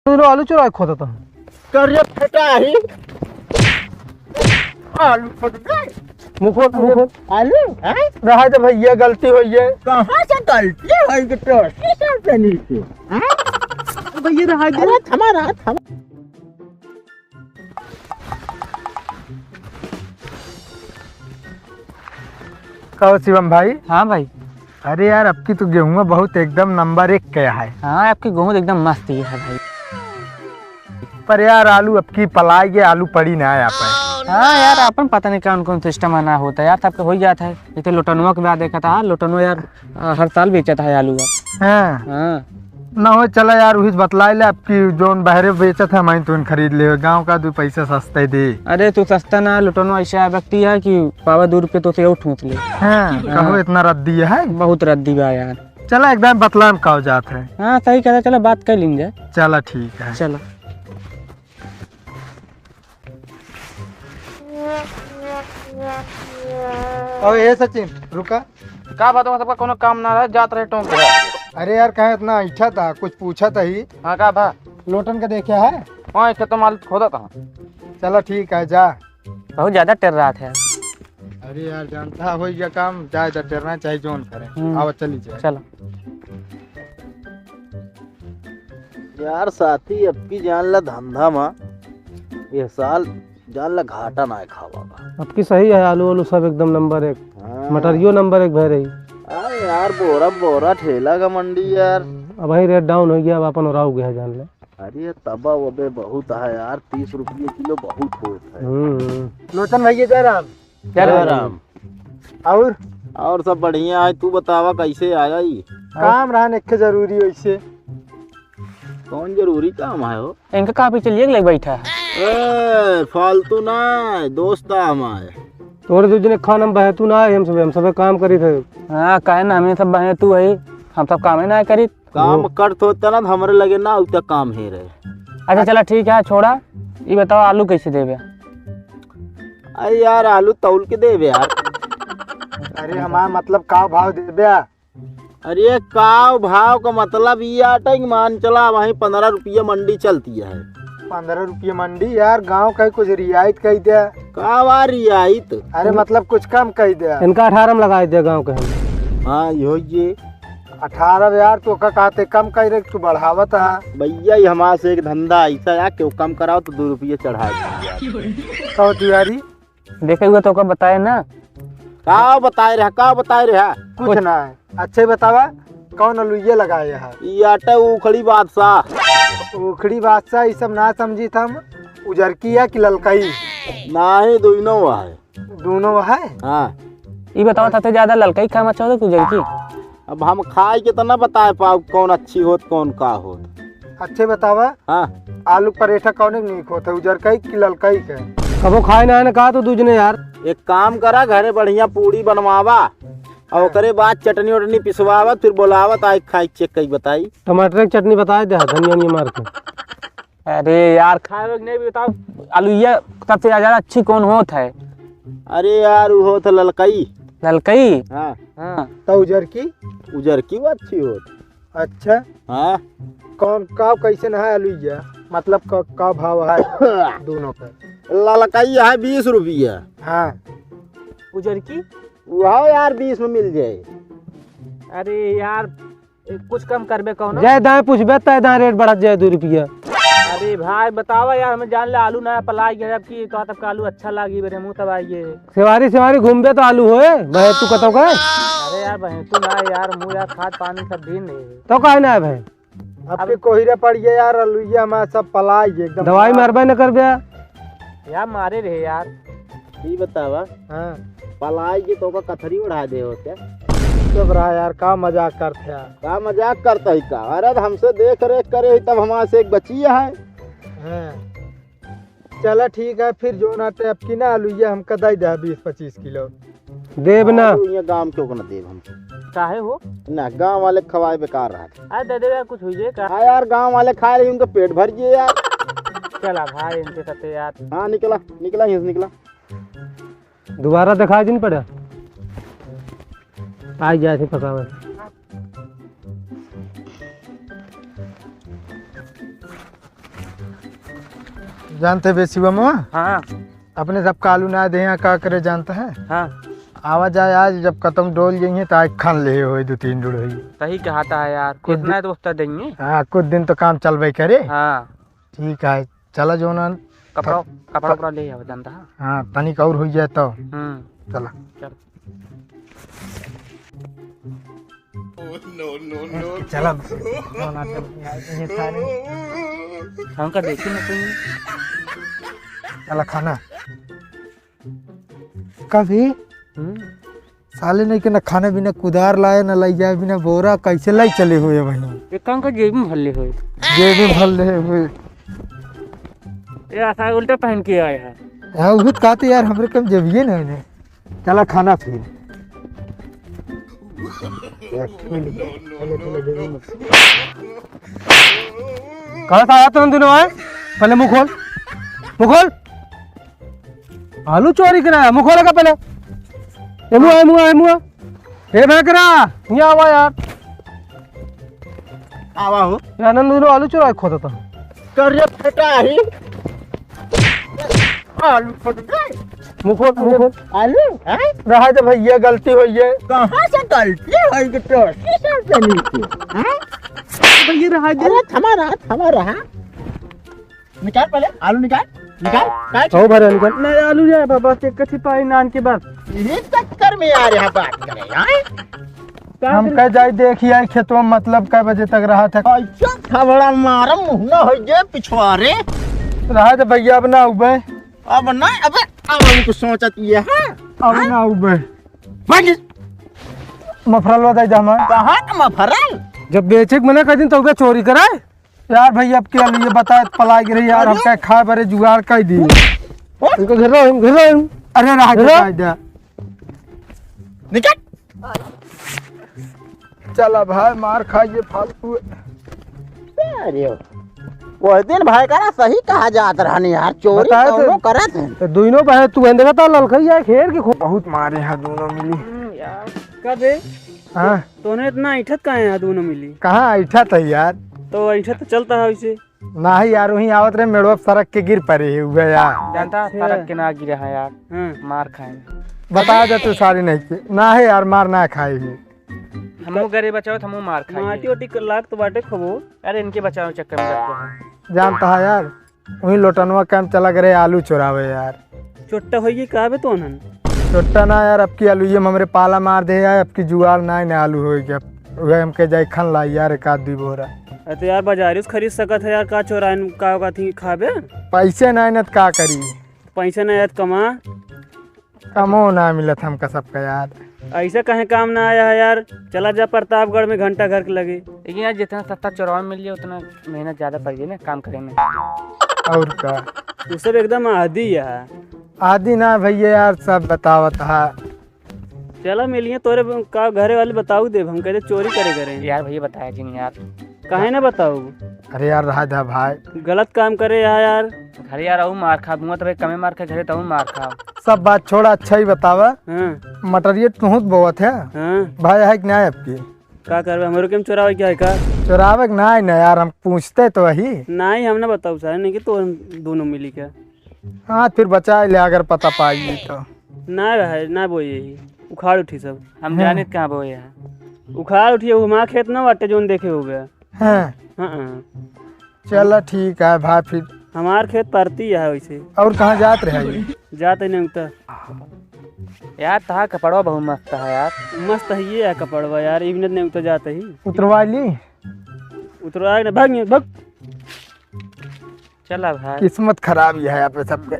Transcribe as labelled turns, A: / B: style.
A: आलू चुरा खोता था
B: कर फटा ही आलू फट गए
A: मुखो
B: आलू हैं
A: रहा तो भैया गलती हुई है।
B: कहाँ से गलती है कि तो शीशे से नीचे हैं भैया रहा दे हमारा हम
A: कहो शिवम भाई।
C: हाँ भाई।
A: अरे यार अब की तो गेहूं बहुत एकदम नंबर 1 क्या है।
C: हाँ आपकी गेहूँ एकदम मस्त ही है भाई।
A: पर यार आलू अब की पलाई के आलू पड़ी ना है आप।
C: हाँ यार अपन पता नहीं कौन कौन सिस्टम आना होता है यार, सबके हो जाता है। ये तो लोटनुआ के बाद देखा था, लोटनुआ यार हर साल बेचा था आलू।
A: हाँ
C: हाँ
A: ना हो चला यार वही बतला ले आपकी जोन बहरे बेचा था मैं तो खरीद ले गांव का 2 पैसा सस्ता दे।
C: अरे तू सस्ता ना, लोटनुआ ऐसा व्यक्ति है कि पावा 2 रुपये तो से ठूस ले।
A: हाँ कहो इतना रद्दी है
C: बहुत रद्दी बा यार।
A: चला एकदम बतला में कहो जात है।
C: हाँ सही कह रहा, चलो बात कर लेंगे।
A: चला ठीक है
C: चलो
A: और ये सचिन रुका
C: का बात सबका कोनो काम ना रहे, जात रहे टोंक।
A: अरे यार कहे इतना इच्छा था कुछ पूछा था ही।
C: हाँ का भा
A: लोटन का देखे है।
C: हाँ खेत माल खोदा कहाँ।
A: चलो ठीक है जा।
C: बहुत ज्यादा टेर रहा था।
A: अरे यार जानता हो गया काम जाए तो टेरना चाहिए जोन करे। आओ चली जाए।
C: चलो
B: यार साथी अब की जान ला धंधा मा ये साल जान ला घाटा ना खावा
A: अब की सही है आलू वालू सब एकदम नंबर 1।
B: हाँ।
A: मटरियो नंबर 1 भर रही।
B: अरे यार बोरा बोरा ठेला का मंडी यार।
A: अब वही रेट डाउन हो गया अब अपन और आओ गया जान ले।
B: अरे तबा वबे बहुत है यार, 30 रुपये किलो बहुत होता है।
A: लोचन भैया जय राम।
B: जय राम।
A: और
B: सब बढ़िया है, तू बतावा कैसे आया ये
A: काम रहा एक जरूरी वैसे।
B: कौन जरूरी काम है हो?
C: इनका कहाँ पे चलिए लग बैठा है।
B: ए फालतू ना दोस्त हमारे
A: तोरे दूजने खाना बहे तू ना हम सब काम करी थे।
C: हाँ कहे ना हमें सब बहे तू है, हम सब काम ही ना करी।
B: काम करत होता ना हमरे लगे ना उतना काम ही रहे।
C: अच्छा चला ठीक है छोड़ा, ये बताओ आलू कैसे देवे।
B: अरे यार आलू तौल के देवे यार।
A: अरे हमारा मतलब का भाव दे।
B: अरे काव भाव का मतलब ये आटा कि मान चला वहीं 15 रुपये मंडी चलती है।
A: 15 रुपये मंडी यार गांव का कुछ रियायत कही दे।
B: का रियायत?
A: अरे मतलब कुछ कम कही दे। इनका 18 में लगा दे गांव के।
B: हाँ ये
A: 18 यार तो कहते कम कही रहे तू बढ़ावत है।
B: भैया ये हमारे से एक धंधा ऐसा है क्यों कम कराओ तो 2 रुपये चढ़ा
A: कहो तिवारी
C: देखे हुए तो बताए ना।
B: का बताए रहा
A: कुछ ना है। अच्छे बतावा कौन अलुइये लगाए है।
B: ये आटा उखड़ी बादशाह।
A: उखड़ी बादशाह ये सब ना समझी थम। उजरकी है कि ललकई?
B: नहीं दोनों है।
A: दोनों है।
B: हाँ
C: ये बताओ सबसे ज्यादा ललका ही खाना चाहो तुझे की?
B: अब हम खाए के तो ना बताए पाओ कौन अच्छी होत कौन का होत।
A: अच्छे बतावा।
B: हाँ
A: आलू परेठा कौन नीक होता है उजरकई कि ललकई के? कबो खाए ना है कहा तो दूजने यार।
B: एक काम करा घरे बढ़िया पूड़ी बनवावा और ओकरे बाद चटनी वटनी पिसवावा फिर बोलावा तो खाई चेक कई बताई।
A: टमाटर की चटनी बताए दे धनिया नहीं मार के।
C: अरे यार खाए नहीं बताओ आलू ये सबसे ज्यादा अच्छी कौन होत है?
B: अरे यार वो होत ललकई।
C: ललकई?
B: हाँ
C: हाँ
A: तो उजरकी?
B: उजरकी वो अच्छी होत।
A: अच्छा
B: हाँ
A: कौन का कैसे है अलुइया मतलब का भाव है दोनों का?
B: ललकई है 20 रुपये।
A: हाँ
C: उजरकी?
B: वह यार 20 में मिल जाए।
C: अरे यार कुछ कम करबे कौन?
A: जय दाएं पूछबे तय दाएं रेट बढ़त जाए 2 रुपया।
C: अरे भाई बतावा यार हमें जान ले आलू नया पलाई गया जब की तो तब आलू अच्छा लागी मेरे मुंह तब आइए।
A: सेवारी घूमबे तो आलू होए भाई तू कतो का?
C: अरे यार बहन तू ना यार मुंह यार खाद पानी सब दिन
A: तो काहे ना है भाई? अब कोहिरे पड़िए यार अलुइया में सब पलाई एकदम। दवाई मारबे न करबे
C: यार मारे रहे यार।
B: ये बतावा
A: हाँ
B: पलाई की तो का कथरी उड़ा दे हो क्या?
A: सब रहा यार का मजाक करते हैं।
B: का मजाक करता है का? अरे हमसे देख रेख करे तब हमारे से एक बची है।
A: हाँ चला ठीक है फिर जो ना टेप की ना अलुइया हमका दे दे 20-25 किलो देब ना।
B: ये गांव क्यों ना देब हम
C: काहे हो
B: ना गांव वाले खवाए बेकार रहा।
C: अरे दे दे यार कुछ हुई का?
B: हाँ यार गांव वाले खाए रहे उनका पेट भर गए यार।
C: चला भाई इनके साथे यार।
B: हाँ निकला यहाँ से निकला।
A: दोबारा दिखा दिन पड़ा आ जाए पकावे। जानते बे शिवम
C: हाँ
A: अपने सब कालू ना दे यहाँ का करे जानता है
C: हाँ
A: आवाज आए आज जब खत्म डोल जाइए तो आज खान ले हो 2-3 डुड़ोई।
C: सही कहता है यार,
A: कुछ
C: कितना दोस्त देंगे।
A: हाँ कुछ दिन तो काम चलबे करे।
C: हाँ
A: ठीक है चला जो ना
C: कपड़ा कपड़ा कपड़ा ले आओ जानता है।
A: हाँ तनिक और हो जाए तो चला।
C: चल
A: चला
C: हमका देखी ना तुम।
A: चला खाना कभी साले नहीं के ना खाने बिना कुदार लाए ना लाई जाए बिना बोरा कैसे लाई चले हुए वहीं
C: एक काम का जेब में भले हुए,
A: जेब में भर ले हुए।
C: ये ऐसा उल्टा पहन के आया है।
A: हाँ वो कहते यार हमरे कम जेबिए ना इन्हें। चला खाना फिर कहा था आया तुम दोनों आए पहले मुँह खोल आलू चोरी कराया मुँह खोलेगा पहले ये मुँह ये भैकरा यहाँ आवा यार
B: आवा हो
A: आनंद दोनों आलू चोरा खोदा था
B: कर फटा ही आलू फट गए।
A: मुँह खोल
B: आलू हैं
A: रहा जब भैया गलती हुई है
B: कहाँ से गलती है कि तो से नीचे हैं
A: भैया रहा
B: अरे थमा रहा निकाल पहले आलू निकाल काट
A: हो भरे निकल नहीं आलू जाए बाबा चेक कर सिपाही नान के बाद
B: ये चक्कर में आ रहा बात करे हैं
A: हम कह जाए देखिए खेतों में मतलब कै बजे तक रहा था
B: अच्छा खबड़ा मारम मुंह ना हो जे पिछवारे
A: रहा जब भैया अब ना उबे
B: अब ना अबे अब हमको सोचत ये है
A: अब ना उबे
B: भाग
A: मफरल बताई जमा
B: कहाँ का मफरल
A: जब बेचे मना कर दिन तो उबे चोरी कराए यार भैया अब क्या लिए बताए पला गिरे यार हम क्या खा बरे जुगाड़ कर दी इनको घर अरे रहा जा
B: निकल
A: चला भाई मार खाइए फालतू
B: अरे वो दिन भाई करा सही कहा जात रहनी यार चोरी
A: बताए
B: दोनों
A: तो।
B: करत हैं
A: तो दोनों बहे तू देखा था ललखैया खेर के बहुत मारे हैं दोनों मिली
C: यार कबे
A: हाँ
C: तूने इतना ऐठत कहाँ है दोनों मिली।
A: कहाँ ऐठा था यार
C: तो ऐठत तो चलता है वैसे
A: ना ही यार वहीं आवत रहे मेड़ो सड़क के गिर पड़े है हुए यार
C: जानता है सड़क के ना गिरा है यार। मार खाए
A: बता दे तू सारी नहीं की ना है यार मार ना खाई ही
C: हमो गरीब बचाओ हमो मार खाए माटी ओटी लाख तो बाटे खबो। अरे इनके बचाओ चक्कर में जाते हैं
A: जानता है यार वहीं लोटनवा कैंप चला करे आलू चुरावे यार
C: चोट्टा होइए कहबे तो नन
A: छोटा ना यार अब की आलू ये हमरे पाला मार दे यार अब की जुगाड़ ना आलू हो गया वह हमके जाई खन लाई यार एक आध 2 बोरा।
C: तो यार बाजारी से खरीद सकत है यार का चोरान का थी खाबे
A: पैसे ना न का करी
C: पैसा ना याद कमा
A: कमो ना मिलत हमका सबका यार
C: ऐसा कहीं काम ना आया है यार। चला जा प्रतापगढ़ में घंटा घर के लगे लेकिन यार जितना सस्ता चोरवा मिल जाए उतना मेहनत ज्यादा पड़ जाए ना काम करे में
A: और का
C: तू सब एकदम आदि है
A: आदि ना भैया यार सब बतावत है।
C: चला मिलिए तोरे का घरे वाले बताऊ दे हम कहते चोरी करे यार भैया बताया जी यार काहे ना बताऊ।
A: अरे यार रहा था भाई
C: गलत काम करे यार घर यार आहू मार खा दूंगा तो कमे मार खा घरे तो मार खा
A: सब बात छोड़ा अच्छा ही बतावा। मटेरियल बहुत बहुत है भाई है कि नहीं आपकी
C: का करवे हमारे केम चोरावे क्या है का
A: चोरावे ना है ना यार हम पूछते तो वही
C: नहीं हम ना बताऊ सर नहीं कि तो दोनों मिली क्या
A: हाँ फिर बचा ले अगर पता पाई तो
C: ना भाई ना बोए यही उखाड़ उठी सब हम जाने कहाँ बोए है उखाड़ उठी वहाँ खेत ना वाटे जोन देखे हो गया।
A: हाँ चलो ठीक है भाई फिर
C: हमार खेत परती है वैसे
A: और कहाँ जात रहे
C: जाते नहीं उतर यार तहा कपड़वा बहुत मस्त है यार मस्त है ये है कपड़वा यार इवनत नहीं उतर जाते ही
A: उतरवा ली
C: उतरवा भाग चला भाई
A: किस्मत खराब ही है यहाँ पे सबके।